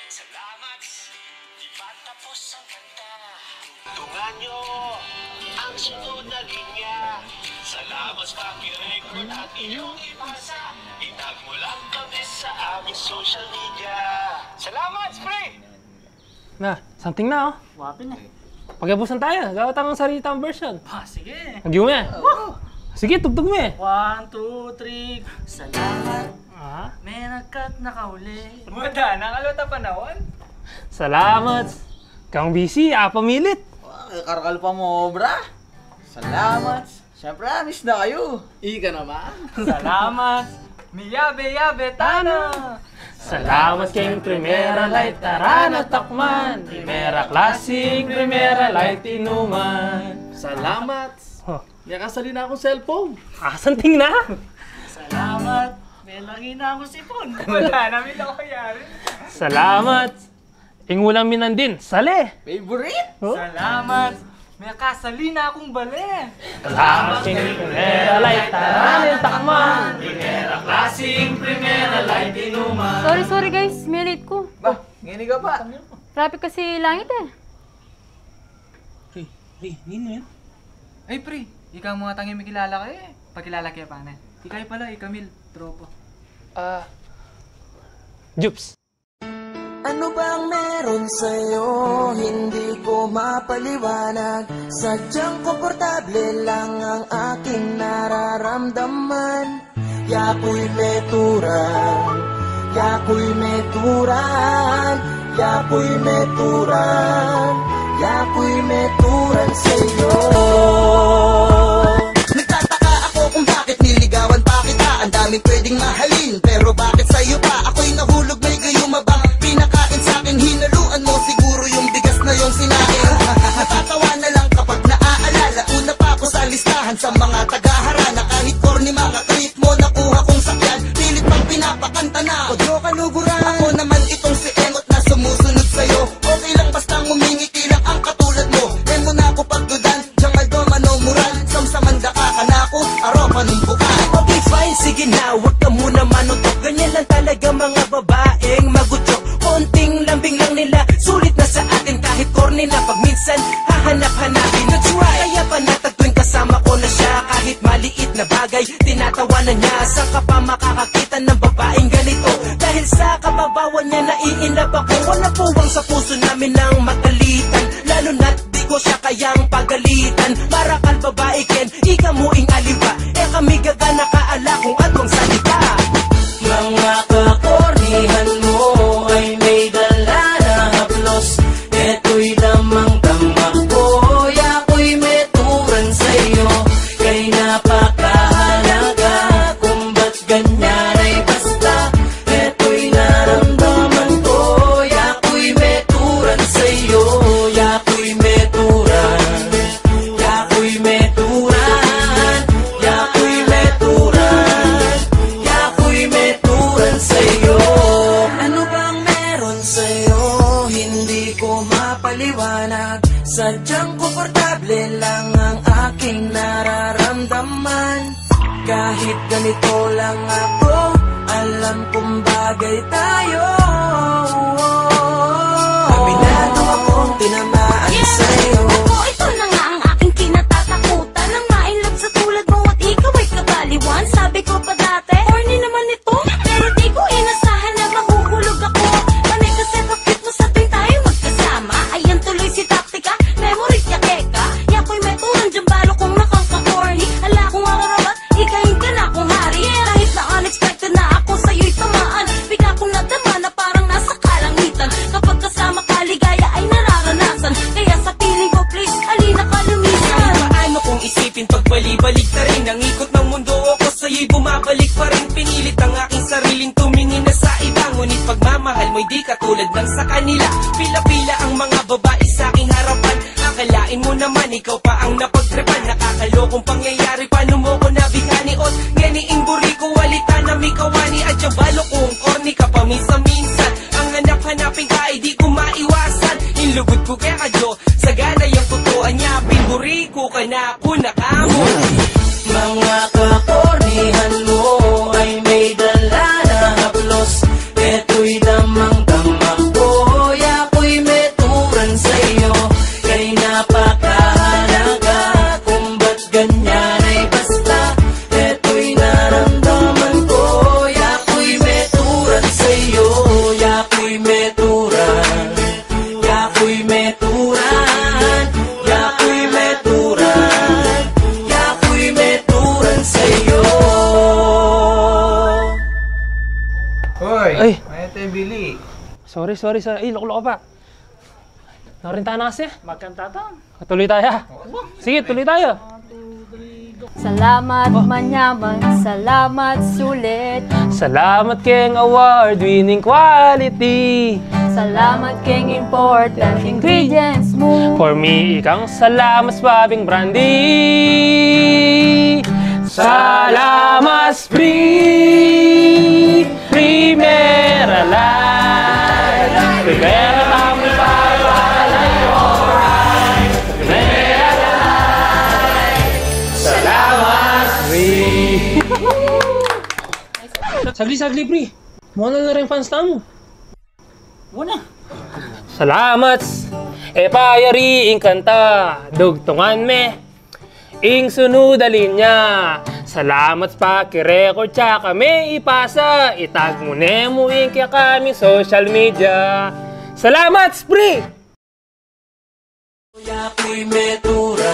Salamat, di pa tapos ang kanta. Tungan nyo ang sunod na linya. Salamat sa pag-record at iyong ipasa. Itag mo lang kami sa aming social media. Salamat, Spray! Na, something na oh. Wapin eh. Pag-abusan tayo, gawa tayong salitang version. Sige. Nagyo mo eh. Sige, tugtog mo eh. 1, 2, 3. Salamat. May nagkat nakauli. Muda, nakalota panahon. Salamat. Kang busy, pamilit. Karakal pa mo, bra. Salamat. Siyempre, miss na kayo. Ika naman. Salamat. Miyabe-yabe tano. Salamat kayong Primera Light, tara na takman. Primera Classic, Primera Light, inuman. Salamat. Oh. May kasali na akong cellphone. Something na. Salamat. May lagi na ako sipon. Wala namin ako yan. Salamat. Ingulang minan din, sale. Favorite? Oh. Salamat. May kasali na akong bale. Salamat kayong Primera Light, tara na takman. Primera Classic, Primera Light, inuman. Sorry guys, may late ko. Ba, ngini ka pa. Traffic kasi langit eh. Pre, nino yan? Ay, pre. Ikaw mga tangi may kilala kayo eh. Pagkilala kaya pa na. Ikay pala, Camille. Tropo. Jups. Ano bang meron sa'yo? Hindi ko mapaliwanag. Sadyang komportable lang ang aking nararamdaman. Yako'y meturan, yako'y meturan, yako'y meturan, yako'y meturan sa'yo. Nagtataka ako kung bakit niligawan pa kita. Ang daming pwedeng mahalin, pero bakit sa'yo pa? Ako'y nahulog, may gayuma bang pinakain sa'kin? Hinaluan mo siguro yung bigas na yung sinain. Natatawa na lang kapag naaalala. Una pa ako sa listahan sa mga tagaharana. Kahit corny mga tweet mo, nakuha kong sakyan. Pilit pang pinapakanta na ako, Dyo kaluguran. Ako naman itong si Emot na sumusunod sa'yo. Okay lang basta ngumingiti lang ang katulad mo. Emo na ako pagdudan, Jamaldo Manomuran. Samsamanda ka na ako, aropa ng bukan. Okay fine, sige na, huwag ka muna manutok. Ganyan lang talaga mga babaeng magutok. Konting lambing lang nila, sulit na sa atin. Kahit corny na pag minsan, hahanap-hanapin na try. Kaya pa natagtuwing kasama ko na siya. Kahit maliit na bagay, tinatawanan niya. Saan ka pa makakakita ng babaeng ganito? Dahil sa kababawan niya, naiinlove ako. Wala puwang sa puso namin ng magalitan. Lalo na't di ko siya kayang pagalitan. Marakal babae ken, ika muing aliwa. Kami gaga nakaala kung anong salita. Mga kakornihan mo ay may dala na haplos. Eto'y lamang tamak ko, ako'y meturan sa'yo. Kay napakahalaga kung ba't ganyan ay basta. Eto'y naramdaman ko, ako'y meturan sa'yo. Ako'y meturan, ako'y meturan, ako'y meturan, ako'y meturan sa'yo. Ano bang meron sa'yo? Hindi ko mapaliwanag. Sadyang komportable lang ang aking nararamdaman. Kahit ganito lang ako, alam kong bagay tayo. Aminado akong tinamaan sa'yo. Ako, ito na nga ang aking kinatatakutan. Nang ma-inlove sa tulad mo at ikaw ay kabaliwan. Sabi ko pa dati, corny naman ito. Pero di ko inasahan na mahuhulog ako. Panay kasi bakit mo sa tuwing tayo magkasama. Ayan tuloy si taktika, memory niya keka. Yako'y meturan dyan balo kong nakaka-corny. Ala kong ararat, ikayin ka na kong hari. Kahit na unexpected na ako sa'yo'y tamaan. Bigla kong nadama na parang nasa kalangitan. Kapag kasama ka, ligaya ay nararanasan. Kaya sa piling ko, please, halina ka lumisan. Paano kung isipin pagbali-balik na rin? Ang ikot ng mundo ako sa'yo'y bumabalik pa rin. Pinilit ang aking sariling tumingin na sa iba. Ngunit pagmamahal mo'y di katulad ng sa kanila. Pila-pila ang mga babae sa aking harapan. Akalain mo naman ikaw pa ang napagtripan. Nakakalokong pangyayari, paano mo ko nabigani? Ot, ngeniing buri ko, walita na may kawani. At yung balo kong corny ka paminsan-minsan. Ang hanap-hanapin ka ay di ko maiwasan. Inlugod ko kaya kadyo, sagana yung tutuan niya. Binburi ko ka na ako nakamo. Mga kakornihan mo ay may dala na haplos. Eto'y damang tamak ko, Sorry. Loko-loko pa. Narintahan na kasi. Magkantata. Tuloy tayo. Sige, tuloy tayo. Salamat manyaman, salamat sulit. Salamat keng award-winning quality. Salamat keng important ingredients mo. For me, ikang salamat babing brandy. Salamat Primera Light. Primera tamoy pagpalay, alright. Primera Light. Salamat Sagli, Pri. Muna na rin fans mo. Muna. Salamat. Payari ing kanta. Dugtungan me. Ing sunod linya. Salamat pa ki-record tsaka may ipasa. Itag mo nemo ing kaya kami social media. Salamat, Pri! Ako'y metura